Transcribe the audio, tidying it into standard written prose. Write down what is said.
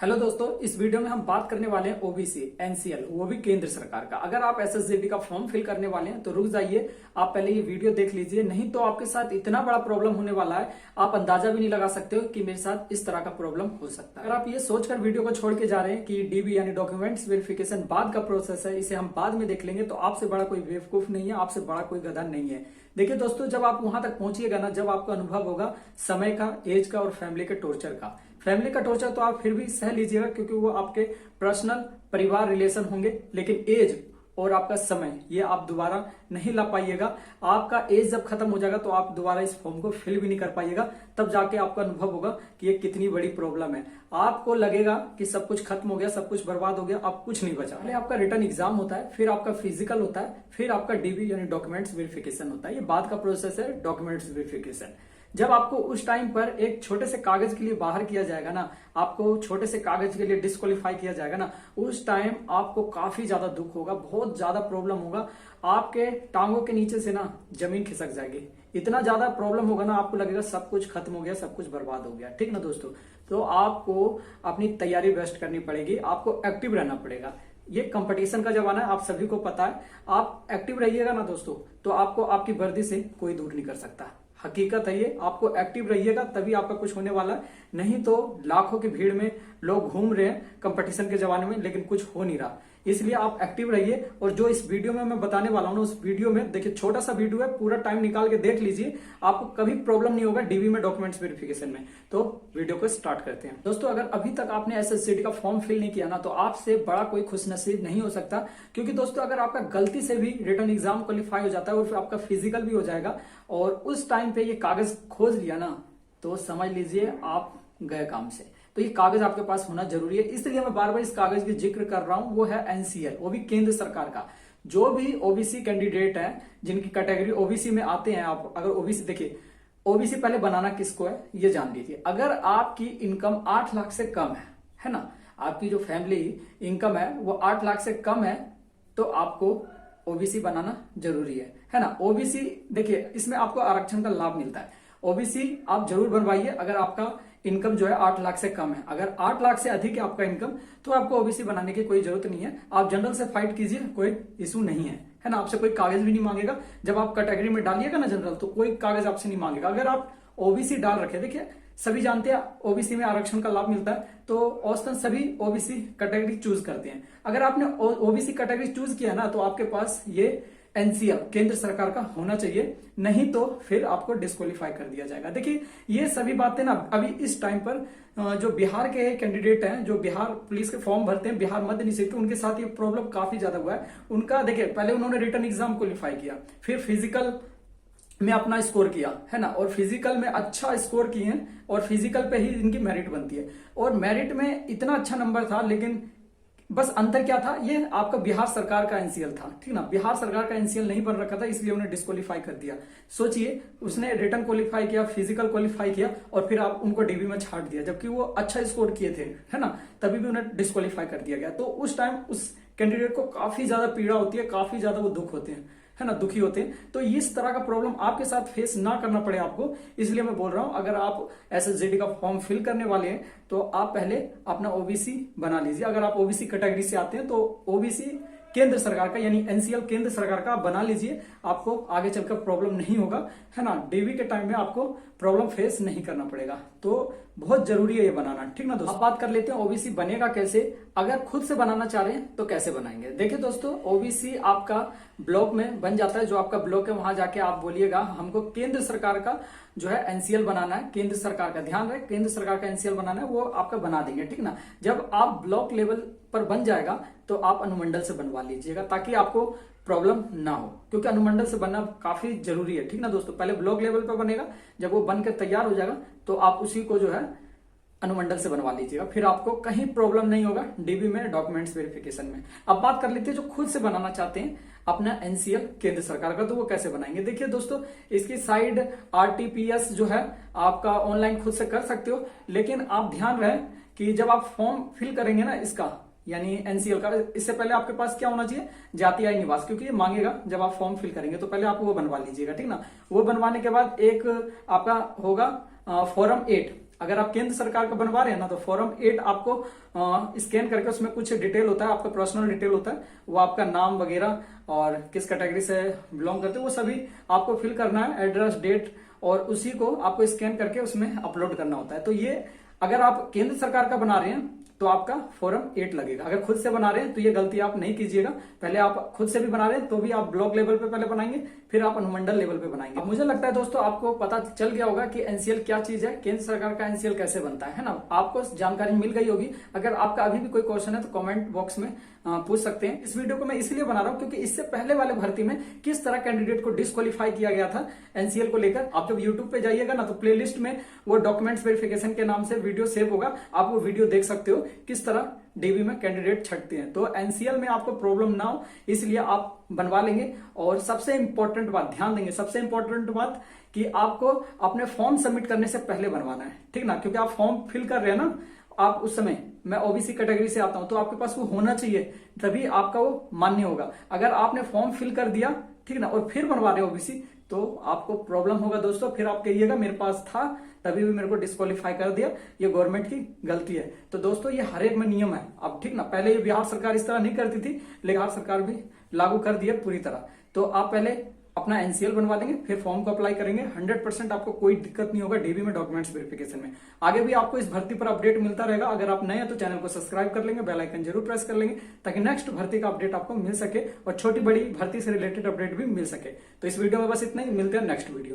Hello दोस्तों, इस video में हम बात करने वाले हैं ओबीसी एनसीएल, वो भी केंद्र सरकार का। अगर आप एसएसजीडी का फॉर्म फिल करने वाले हैं तो रुक जाइए, आप पहले ये वीडियो देख लीजिए, नहीं तो आपके साथ इतना बड़ा प्रॉब्लम होने वाला है आप अंदाजा भी नहीं लगा सकते हो कि मेरे साथ इस तरह का प्रॉब्लम हो सकता है। अगर आप ये सोचकर वीडियो को छोड़ के जा रहे हैं कि डीबी यानी डॉक्यूमेंट्स वेरिफिकेशन बाद का प्रोसेस है, इसे हम बाद में देख लेंगे, तो आपसे बड़ा कोई बेवकूफ नहीं है, आपसे बड़ा कोई गधा नहीं है। देखिए दोस्तों, जब आप वहां तक पहुंचिएगा ना, जब आपको अनुभव होगा समय का, एज का और फैमिली के टॉर्चर का। फैमिली का टॉर्चर तो आप फिर भी सह लीजिएगा क्योंकि वो आपके पर्सनल परिवार रिलेशन होंगे, लेकिन एज और आपका समय ये आप दोबारा नहीं ला पाइएगा। आपका एज जब खत्म हो जाएगा तो आप दोबारा इस फॉर्म को फिल भी नहीं कर पाइएगा, तब जाके आपको अनुभव होगा कि ये कितनी बड़ी प्रॉब्लम है। आपको लगेगा कि सब कुछ खत्म हो गया, सब कुछ बर्बाद हो गया, अब कुछ नहीं बचा। पहले आपका रिटर्न एग्जाम होता है, फिर आपका फिजिकल होता है, फिर आपका डीबी यानी डॉक्यूमेंट्स वेरिफिकेशन होता है। ये बाद का प्रोसेस है डॉक्यूमेंट्स वेरिफिकेशन। जब आपको उस टाइम पर एक छोटे से कागज के लिए बाहर किया जाएगा ना, आपको छोटे से कागज के लिए डिस्क्वालीफाई किया जाएगा ना, उस टाइम आपको काफी ज्यादा दुख होगा, बहुत ज्यादा प्रॉब्लम होगा। आपके टांगों के नीचे से ना जमीन खिसक जाएगी, इतना ज्यादा प्रॉब्लम होगा ना, आपको लगेगा सब कुछ खत्म हो गया, सब कुछ बर्बाद हो गया। ठीक ना दोस्तों, तो आपको अपनी तैयारी बेस्ट करनी पड़ेगी, आपको एक्टिव रहना पड़ेगा। ये कंपटीशन का जमाना है, आप सभी को पता है। आप एक्टिव रहिएगा ना दोस्तों, तो आपको आपकी वर्दी से कोई दूर नहीं कर सकता। हकीकत है ये, आपको एक्टिव रहिएगा तभी आपका कुछ होने वाला है, नहीं तो लाखों की भीड़ में लोग घूम रहे हैं कंपटीशन के जमाने में, लेकिन कुछ हो नहीं रहा। इसलिए आप एक्टिव रहिए। और जो इस वीडियो में मैं बताने वाला हूं ना, उस वीडियो में देखिए, छोटा सा वीडियो है, पूरा टाइम निकाल के देख लीजिए, आपको कभी प्रॉब्लम नहीं होगा डीबी में डॉक्यूमेंट्स वेरिफिकेशन में। तो वीडियो को स्टार्ट करते हैं। दोस्तों, अगर अभी तक आपने एसएसजीडी का फॉर्म फिल नहीं किया ना, तो आपसे बड़ा कोई खुशनसीब नहीं हो सकता। क्योंकि दोस्तों, अगर आपका गलती से भी रिटर्न एग्जाम क्वालिफाई हो जाता है और फिर आपका फिजिकल भी हो जाएगा और उस टाइम पे ये कागज खोज लिया ना, तो समझ लीजिए आप गए काम से। तो ये कागज आपके पास होना जरूरी है, इसलिए मैं बार बार इस कागज की जिक्र कर रहा हूं। वो है एनसीएल, वो भी केंद्र सरकार का। जो भी ओबीसी कैंडिडेट है, जिनकी कैटेगरी ओबीसी में आते हैं, आप अगर ओबीसी, देखिए ओबीसी पहले बनाना किसको है ये जान लीजिए। अगर आपकी इनकम 8 लाख से कम है ना, आपकी जो फैमिली इनकम है वो 8 लाख से कम है, तो आपको ओबीसी बनाना जरूरी है ना। ओबीसी देखिए, इसमें आपको आरक्षण का लाभ मिलता है। ओबीसी आप जरूर बनवाइए अगर आपका इनकम जो है 8 लाख से कम है। अगर 8 लाख से अधिक है आपका इनकम, तो आपको ओबीसी बनाने की कोई जरूरत नहीं है। आप जनरल से फाइट कीजिए, कोई इशू नहीं है ना। आपसे कोई कागज भी नहीं मांगेगा। जब आप कैटेगरी में डालिएगा ना जनरल, तो कोई कागज आपसे नहीं मांगेगा। अगर आप ओबीसी डाल रखे, देखिए सभी जानते हैं ओबीसी में आरक्षण का लाभ मिलता है, तो औसतन सभी ओबीसी कैटेगरी चूज करते हैं। अगर आपने ओबीसी कैटेगरी चूज किया ना, तो आपके पास ये एनसीएल केंद्र सरकार का होना चाहिए, नहीं तो फिर आपको डिस्क्वालीफाई कर दिया जाएगा। देखिए, ये सभी बातें ना अभी इस टाइम पर जो बिहार के कैंडिडेट हैं, जो बिहार पुलिस के फॉर्म भरते हैं, बिहार मध्य निषेध, उनके साथ ये प्रॉब्लम काफी ज्यादा हुआ है। उनका देखिए, पहले उन्होंने रिटर्न एग्जाम क्वालिफाई किया, फिर फिजिकल में अपना स्कोर किया है ना, और फिजिकल में अच्छा स्कोर किए हैं, और फिजिकल पे ही इनकी मेरिट बनती है। और मेरिट में इतना अच्छा नंबर था, लेकिन बस अंतर क्या था, ये आपका बिहार सरकार का एनसीएल था, ठीक ना। बिहार सरकार का एनसीएल नहीं बन रखा था, इसलिए उन्हें डिस्क्वालीफाई कर दिया। सोचिए, उसने रिटर्न क्वालिफाई किया, फिजिकल क्वालिफाई किया, और फिर आप उनको डीबी में छाट दिया, जबकि वो अच्छा स्कोर किए थे, है ना, तभी भी उन्हें डिस्क्वालीफाई कर दिया गया। तो उस टाइम उस कैंडिडेट को काफी ज्यादा पीड़ा होती है, काफी ज्यादा वो दुख होते हैं, है ना, दुखी होते हैं। तो इस तरह का प्रॉब्लम आपके साथ फेस ना करना पड़े आपको, इसलिए मैं बोल रहा हूं, अगर आप एसएसजीडी का फॉर्म फिल करने वाले हैं तो आप पहले अपना ओबीसी बना लीजिए। अगर आप ओबीसी कैटेगरी से आते हैं तो ओबीसी केंद्र सरकार का यानी एनसीएल केंद्र सरकार का आप बना लीजिए, आपको आगे चलकर प्रॉब्लम नहीं होगा, है ना। डीबी के टाइम में आपको प्रॉब्लम फेस नहीं करना पड़ेगा, तो बहुत जरूरी है ये बनाना, ठीक ना दोस्तों। अब बात कर लेते हैं ओबीसी बनेगा कैसे। अगर खुद से बनाना चाह रहे हैं तो कैसे बनाएंगे। देखिए दोस्तों, ओबीसी आपका ब्लॉक में बन जाता है। जो आपका ब्लॉक है वहां जाके आप बोलिएगा हमको केंद्र सरकार का जो है एनसीएल बनाना है, केंद्र सरकार का, ध्यान रहे, केंद्र सरकार का एनसीएल बनाना है, वो आपका बना देंगे, ठीक ना। जब आप ब्लॉक लेवल पर बन जाएगा तो आप अनुमंडल से बनवा लीजिएगा, ताकि आपको प्रॉब्लम ना हो, क्योंकि अनुमंडल से बनना काफी जरूरी है, ठीक ना दोस्तों। पहले ब्लॉक लेवल पर बनेगा, जब वो बनकर तैयार हो जाएगा तो आप उसी को जो है अनुमंडल से बनवा लीजिएगा, फिर आपको कहीं प्रॉब्लम नहीं होगा डीबी में डॉक्यूमेंट्स वेरिफिकेशन में। अब बात कर लेते हैं जो खुद से बनाना चाहते हैं अपना एनसीएल केंद्र सरकार का, तो वो कैसे बनाएंगे। देखिए दोस्तों, इसकी साइड आरटीपीएस जो है आपका ऑनलाइन खुद से कर सकते हो, लेकिन आप ध्यान रहे कि जब आप फॉर्म फिल करेंगे ना इसका, यानी एनसीएल का, इससे पहले आपके पास क्या होना चाहिए, जाति आय निवास, क्योंकि ये मांगेगा जब आप फॉर्म फिल करेंगे, तो पहले आप वो बनवा लीजिएगा, ठीक ना। वो बनवाने के बाद एक आपका होगा फॉर्म 8। अगर आप केंद्र सरकार का बनवा रहे हैं ना तो फॉर्म 8 आपको स्कैन करके उसमें कुछ डिटेल होता है, आपका पर्सनल डिटेल होता है, वो आपका नाम वगैरह और किस कैटेगरी से बिलोंग करते हैं वो सभी आपको फिल करना है, एड्रेस, डेट, और उसी को आपको स्कैन करके उसमें अपलोड करना होता है। तो ये अगर आप केंद्र सरकार का बना रहे हैं तो आपका फॉर्म 8 लगेगा। अगर खुद से बना रहे हैं तो ये गलती आप नहीं कीजिएगा। पहले आप खुद से भी बना रहे हैं तो भी आप ब्लॉक लेवल पे पहले बनाएंगे, फिर आप अनुमंडल लेवल पे बनाएंगे। अब मुझे लगता है दोस्तों आपको पता चल गया होगा कि एनसीएल क्या चीज है, केंद्र सरकार का एनसीएल कैसे बनता है ना। आपको जानकारी मिल गई होगी। अगर आपका अभी भी कोई क्वेश्चन है तो कमेंट बॉक्स में पूछ सकते हैं। इस वीडियो को मैं इसलिए बना रहा हूं क्योंकि इससे पहले वाले भर्ती में किस तरह कैंडिडेट को डिस्क्वालीफाई किया गया था एनसीएल को लेकर। आप जब यूट्यूब पे जाइएगा ना तो प्लेलिस्ट में वो डॉक्यूमेंट्स वेरिफिकेशन के नाम से वीडियो सेव होगा, आप वो वीडियो देख सकते हो किस तरह डीबी में कैंडिडेट छटते हैं। तो एनसीएल में आपको प्रॉब्लम ना हो इसलिए आप बनवा लेंगे। और सबसे इंपॉर्टेंट बात ध्यान देंगे, सबसे इंपॉर्टेंट बात कि आपको अपने फॉर्म सबमिट करने से पहले बनवाना है, ठीक ना। क्योंकि आप फॉर्म फिल कर रहे हैं ना, आप उस समय, मैं ओबीसी कैटेगरी से आता हूं तो आपके पास वो होना चाहिए, तभी आपका वो मान्य होगा। अगर आपने फॉर्म फिल कर दिया, ठीक ना, और फिर बनवा रहे हो ओबीसी तो आपको प्रॉब्लम होगा दोस्तों। फिर आप कहिएगा मेरे पास था तभी भी मेरे को डिस्क्वालीफाई कर दिया, ये गवर्नमेंट की गलती है। तो दोस्तों ये हर एक में नियम है अब, ठीक ना। पहले ये बिहार सरकार इस तरह नहीं करती थी, लेकिन बिहार सरकार भी लागू कर दिया पूरी तरह। तो आप पहले अपना एनसीएल बनवा लेंगे, फिर फॉर्म को अप्लाई करेंगे। 100% आपको कोई दिक्कत नहीं होगा डीबी में डॉक्यूमेंट्स वेरिफिकेशन में। आगे भी आपको इस भर्ती पर अपडेट मिलता रहेगा। अगर आप नए हैं तो चैनल को सब्सक्राइब कर लेंगे, बेल आइकन जरूर प्रेस कर लेंगे ताकि नेक्स्ट भर्ती का अपडेट आपको मिल सके और छोटी बड़ी भर्ती से रिलेटेड अपडेट भी मिल सके। तो इस वीडियो में बस इतना ही, मिलते हैं नेक्स्ट वीडियो।